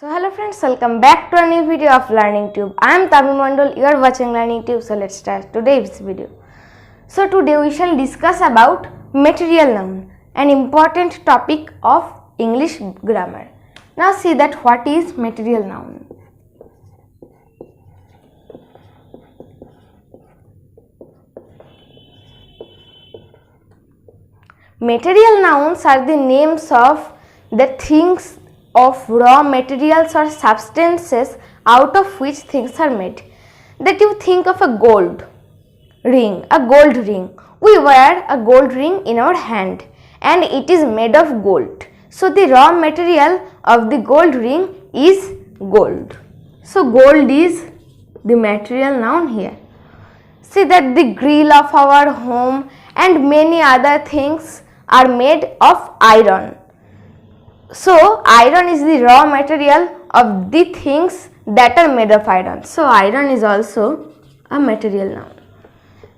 So hello friends, welcome back to a new video of Learning Tube. I am Tavi Mandal, you are watching Learning Tube. So let's start today's video. So today we shall discuss about material noun, an important topic of English grammar. Now see that what is material noun. Material nouns are the names of the things of raw materials or substances out of which things are made. That you think of a gold ring, We wear a gold ring in our hand and it is made of gold. So the raw material of the gold ring is gold. So gold is the material noun here. See that the grill of our home and many other things are made of iron. So iron is the raw material of the things that are made of iron. So iron is also a material noun.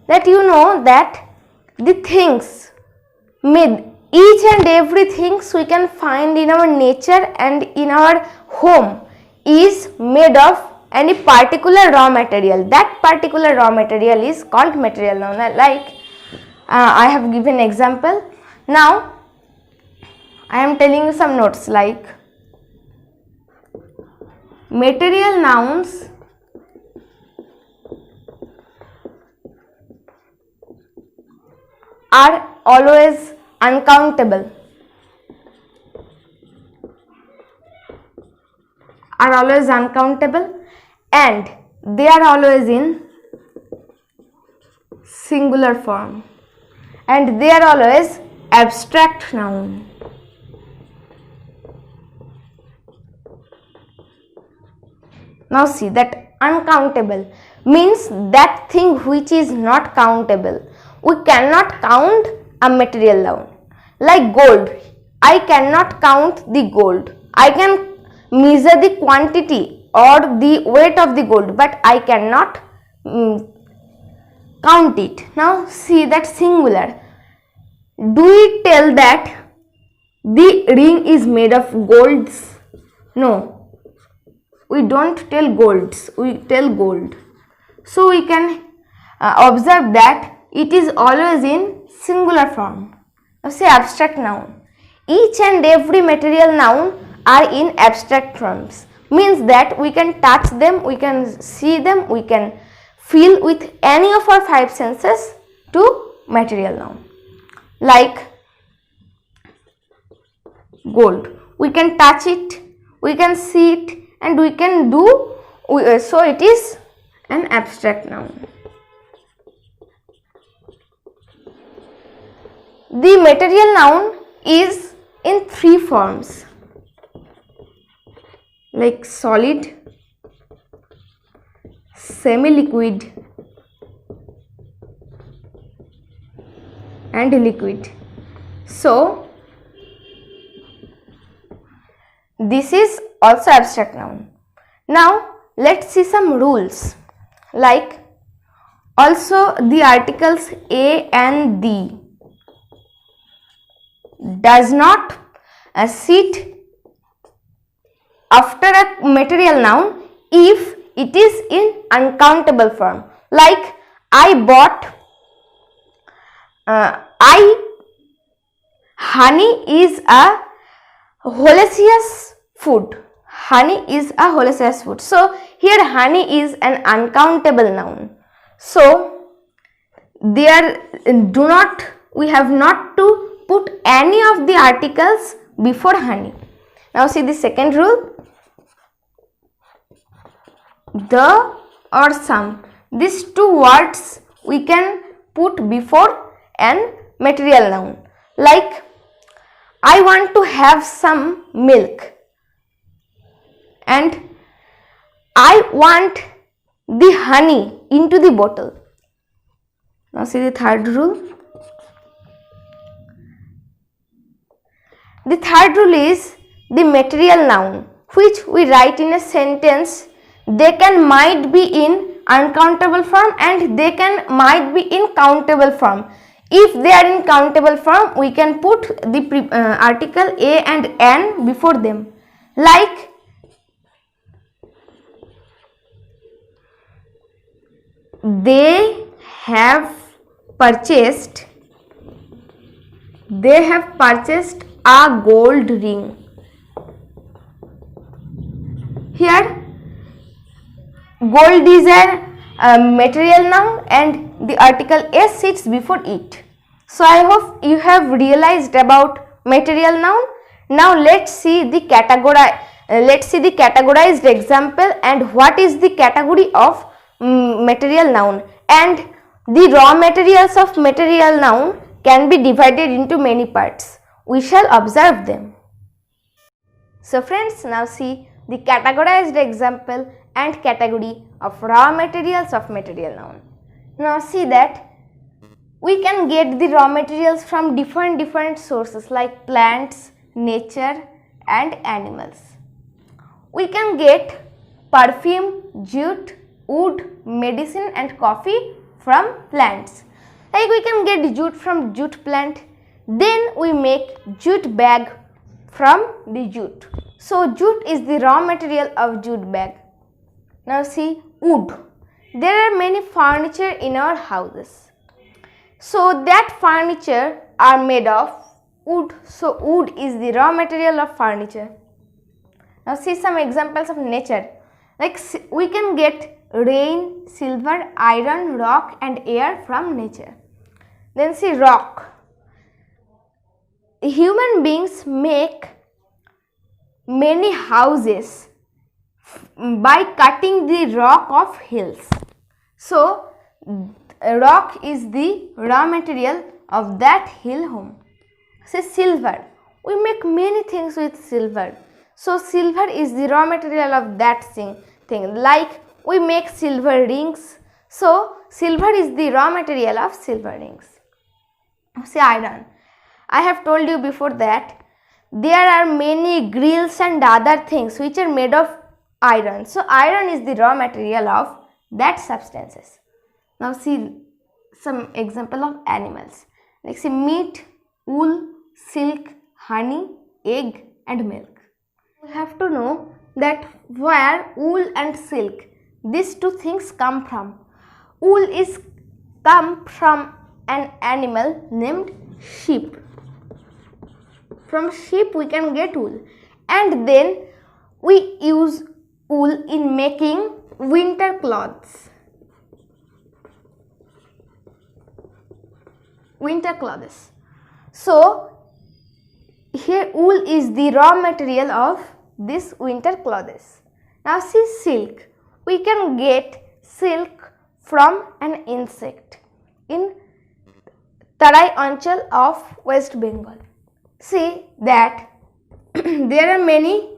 That you know that the things made, each and every things we can find in our nature and in our home is made of any particular raw material. That particular raw material is called material noun. Like I have given example. Now I am telling you some notes like material nouns are always uncountable. And they are always in singular form and they are always abstract noun. Now see that uncountable means that thing which is not countable. We cannot count a material noun. Like gold, I cannot count the gold. I can measure the quantity or the weight of the gold, but I cannot count it. Now see that singular. Do we tell that the ring is made of golds? No. We don't tell golds, we tell gold. So we can observe that it is always in singular form. Now say abstract noun. Each and every material noun are in abstract forms. Means that we can touch them, we can see them, we can feel with any of our five senses to material noun. Like gold. We can touch it, we can see it, and we can do, so it is an abstract noun. The material noun is in three forms like solid, semi-liquid and liquid. So this is also abstract noun. Now let's see some rules. Like also the articles a and the does not sit after a material noun if it is in uncountable form. Like I bought, honey is a Holaceous food. Honey is a Holaceous food. So here honey is an uncountable noun. So we have not to put any of the articles before honey. Now see the second rule. The or some. These two words we can put before an material noun. Like I want to have some milk and I want the honey into the bottle. Now see the third rule. The third rule is the material noun which we write in a sentence. They might be in uncountable form and they might be in countable form. If they are in countable form, we can put the article a and an before them. Like they have purchased a gold ring. Here gold is a material noun and the article s sits before it. So I hope you have realized about material noun. Now let's see the categorized example and what is the category of material noun, and the raw materials of material noun can be divided into many parts. We shall observe them. So friends, now see the categorized example and category of raw materials of material noun. Now see that we can get the raw materials from different sources like plants, nature and animals. We can get perfume, jute, wood, medicine and coffee from plants. Like we can get jute from jute plant, then we make jute bag from the jute. So jute is the raw material of jute bag. Now see wood. There are many furniture in our houses. So that furniture are made of wood. So wood is the raw material of furniture. Now see some examples of nature. Like we can get rain, silver, iron, rock and air from nature. Then see rock. Human beings make many houses by cutting the rock of hills. So rock is the raw material of that hill home. Say silver. We make many things with silver. So silver is the raw material of that thing. Like we make silver rings. So silver is the raw material of silver rings. Say iron. I have told you before that there are many grills and other things which are made of iron. So iron is the raw material of that substances. Now see some example of animals. Like say meat, wool, silk, honey, egg and milk. We have to know that where wool and silk, these two things come from. Wool is come from an animal named sheep. From sheep we can get wool, and then we use wool in making winter clothes. So here wool is the raw material of this winter clothes. Now see silk. We can get silk from an insect in Tarai Anchal of West Bengal. See that there are many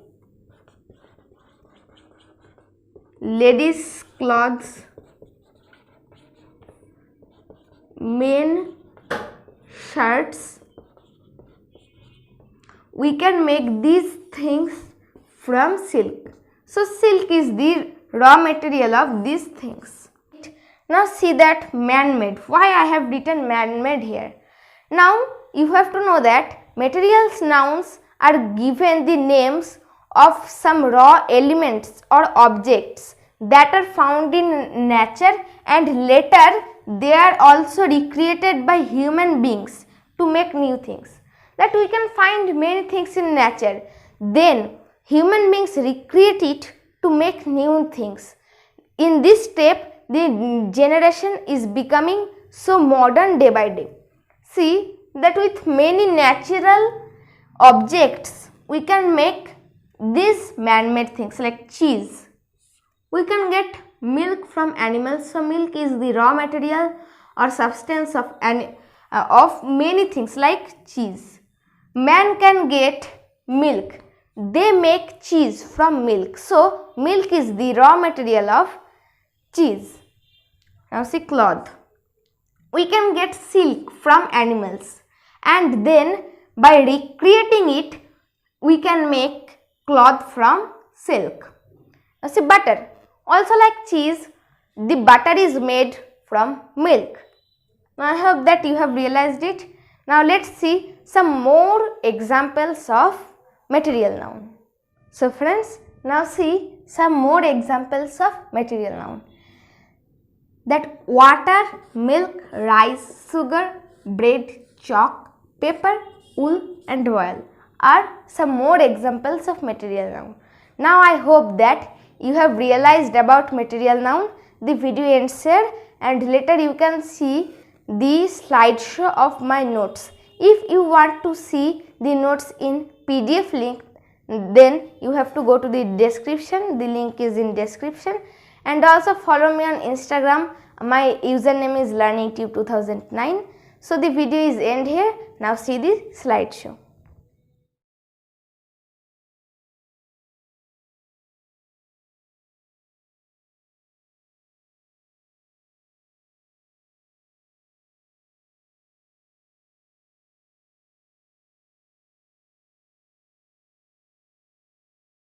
ladies clothes, men shirts. We can make these things from silk. So silk is the raw material of these things. Now see that man-made. Why I have written man-made here? Now you have to know that materials nouns are given the names of some raw elements or objects that are found in nature, and later they are also recreated by human beings to make new things. That we can find many things in nature, then human beings recreate it to make new things. In this step, the generation is becoming so modern day by day. See that with many natural objects we can make these man-made things like cheese. We can get milk from animals. So milk is the raw material or substance of many things like cheese. Man can get milk. They make cheese from milk. So milk is the raw material of cheese. Now see cloth. We can get silk from animals, and then by recreating it we can make cloth from silk. Now see butter. Also like cheese, the butter is made from milk. Now I hope that you have realized it. Now let's see some more examples of material noun. So friends, now see some more examples of material noun. that water, milk, rice, sugar, bread, chalk, paper, wool and oil are some more examples of material noun. Now I hope that you have realized about material noun. The video ends here and later you can see the slideshow of my notes. If you want to see the notes in PDF link, then you have to go to the description. The link is in description, and also follow me on Instagram. My username is learningtube2009. So the video is end here. Now see the slideshow.